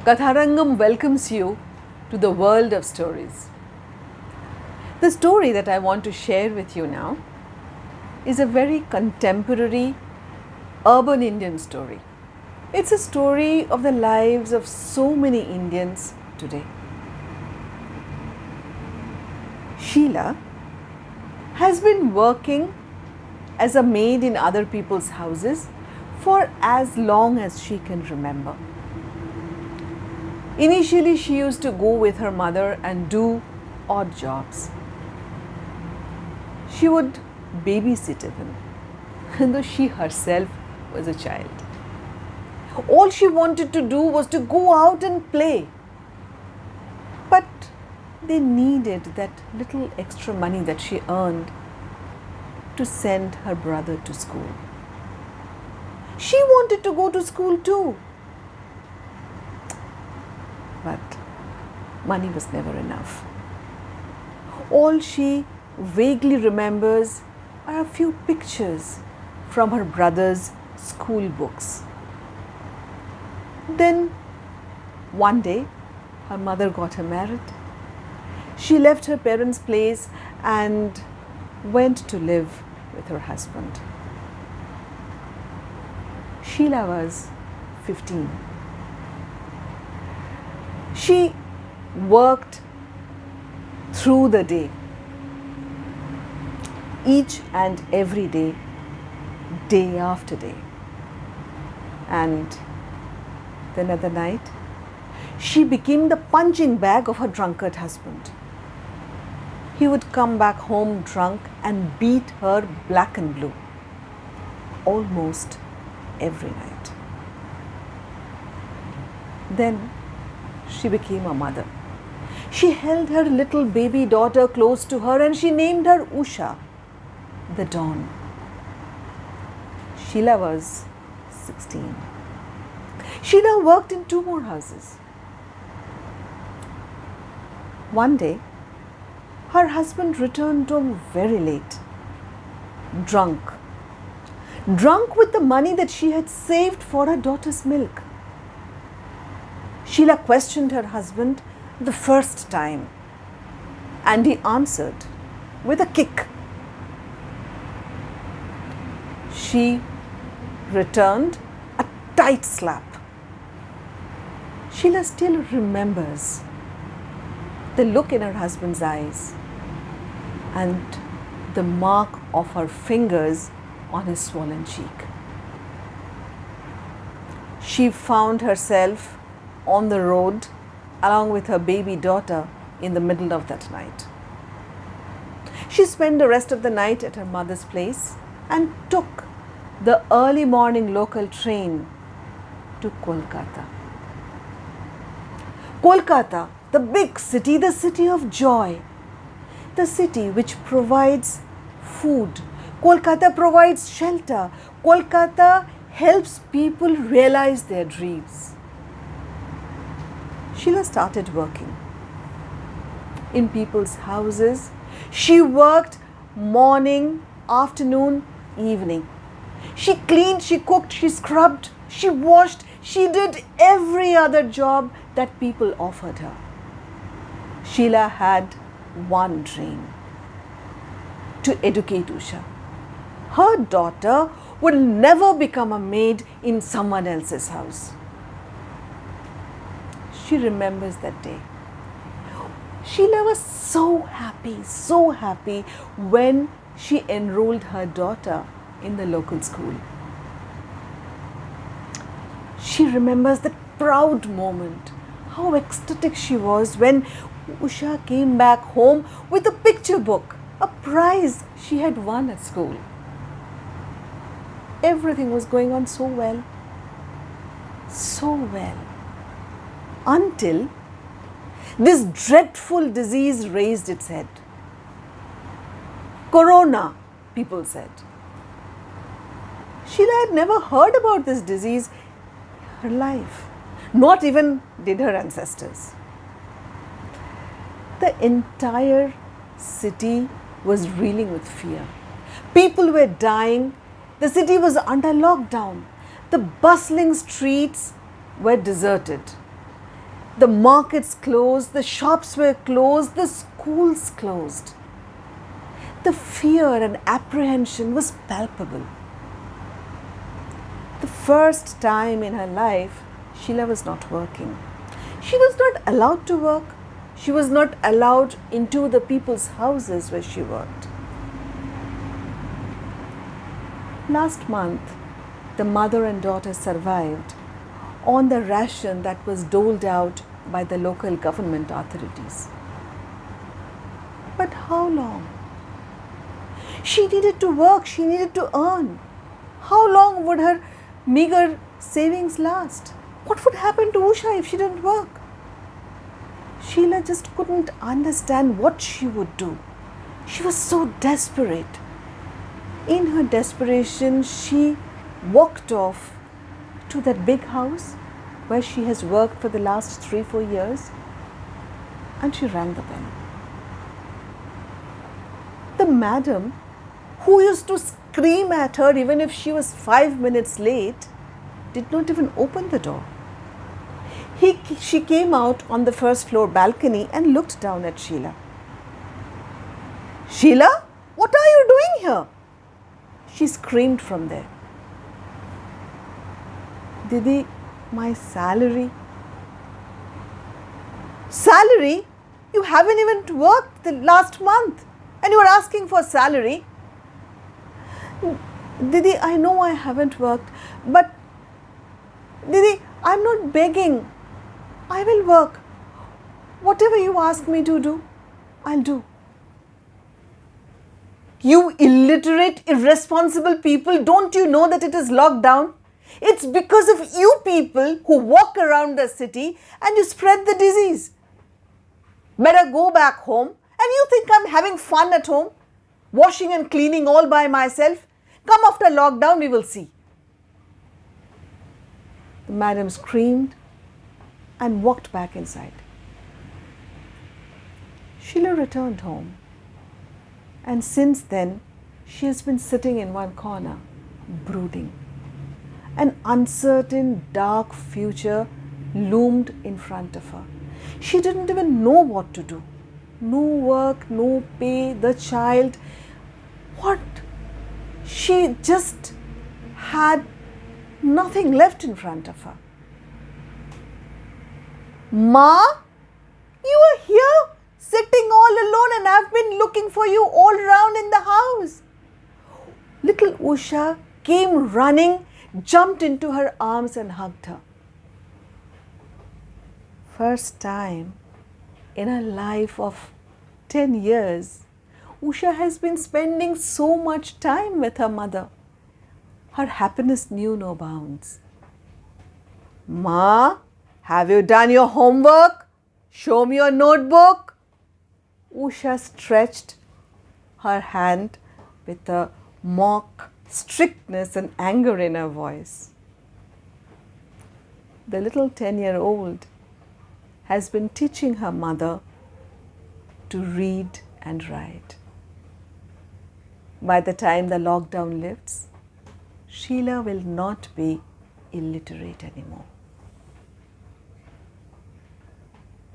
Katharangam welcomes you to the world of stories. The story that I want to share with you now is a very contemporary urban Indian story. It's a story of the lives of so many Indians today. SHEILA has been working as a maid in other people's houses for as long as she can remember. Initially, she used to go with her mother and do odd jobs. She would babysit even, though she herself was a child. All she wanted to do was to go out and play. But they needed that little extra money that she earned to send her brother to school. She wanted to go to school too. But money was never enough. All she vaguely remembers are a few pictures from her brother's school books. Then, one day, her mother got her married. She left her parents' place and went to live with her husband. SHEILA was 15. She worked through the day, each and every day, day after day. And then at the night, she became the punching bag of her drunkard husband. He would come back home drunk and beat her black and blue almost every night. Then she became a mother. She held her little baby daughter close to her and she named her Usha, the dawn. SHEILA was 16. She now worked in 2 more houses. One day, her husband returned home very late, drunk with the money that she had saved for her daughter's milk. SHEILA questioned her husband the first time and he answered with a kick. She returned a tight slap. SHEILA still remembers the look in her husband's eyes and the mark of her fingers on his swollen cheek. She found herself on the road along with her baby daughter in the middle of that night. She spent the rest of the night at her mother's place and took the early morning local train to Kolkata. Kolkata, the big city, the city of joy, the city which provides food. Kolkata provides shelter. Kolkata helps people realize their dreams. SHEILA started working in people's houses. She worked morning, afternoon, evening. She cleaned, she cooked, she scrubbed, she washed, she did every other job that people offered her. SHEILA had one dream: to educate Usha. Her daughter would never become a maid in someone else's house. She remembers that day. SHEILA was so happy when she enrolled her daughter in the local school. She remembers that proud moment, how ecstatic she was when Usha came back home with a picture book, a prize she had won at school. Everything was going on so well, until this dreadful disease raised its head. Corona, people said. SHEILA had never heard about this disease in her life, not even did her ancestors. The entire city was reeling with fear. People were dying. The city was under lockdown. The bustling streets were deserted. The markets closed, the shops were closed, the schools closed. The fear and apprehension was palpable. The first time in her life, Sheila was not working. She was not allowed to work. She was not allowed into the people's houses where she worked. Last month, the mother and daughter survived on the ration that was doled out by the local government authorities. But how long? She needed to work, she needed to earn. How long would her meager savings last? What would happen to Usha if she didn't work? Sheila just couldn't understand what she would do. She was so desperate. In her desperation, she walked off to that big house where she has worked for the last 3-4 years, and she rang the bell. The madam, who used to scream at her even if she was 5 minutes late, did not even open the door. She came out on the first floor balcony and looked down at Sheila. "Sheila, what are you doing here?" She screamed from there. "Didi, my salary." "Salary? You haven't even worked the last month and you are asking for salary." "Didi, I know I haven't worked, but Didi, I'm not begging. I will work. Whatever you ask me to do, I'll do." "You illiterate, irresponsible people, don't you know that it is locked down? It's because of you people who walk around the city and you spread the disease. Better go back home. And you think I'm having fun at home? Washing and cleaning all by myself? Come after lockdown, we will see." The madam screamed and walked back inside. Sheila returned home, and since then she has been sitting in one corner, brooding. An uncertain, dark future loomed in front of her. She didn't even know what to do. No work, no pay, the child. What? She just had nothing left in front of her. "Ma, you are here sitting all alone and I've been looking for you all around in the house." Little Usha came running, jumped into her arms and hugged her. First time in her life of 10 years, Usha has been spending so much time with her mother. Her happiness knew no bounds. "Ma, have you done your homework? Show me your notebook." Usha stretched her hand with a mock strictness and anger in her voice. The little 10-year-old has been teaching her mother to read and write. By the time the lockdown lifts, Sheila will not be illiterate anymore.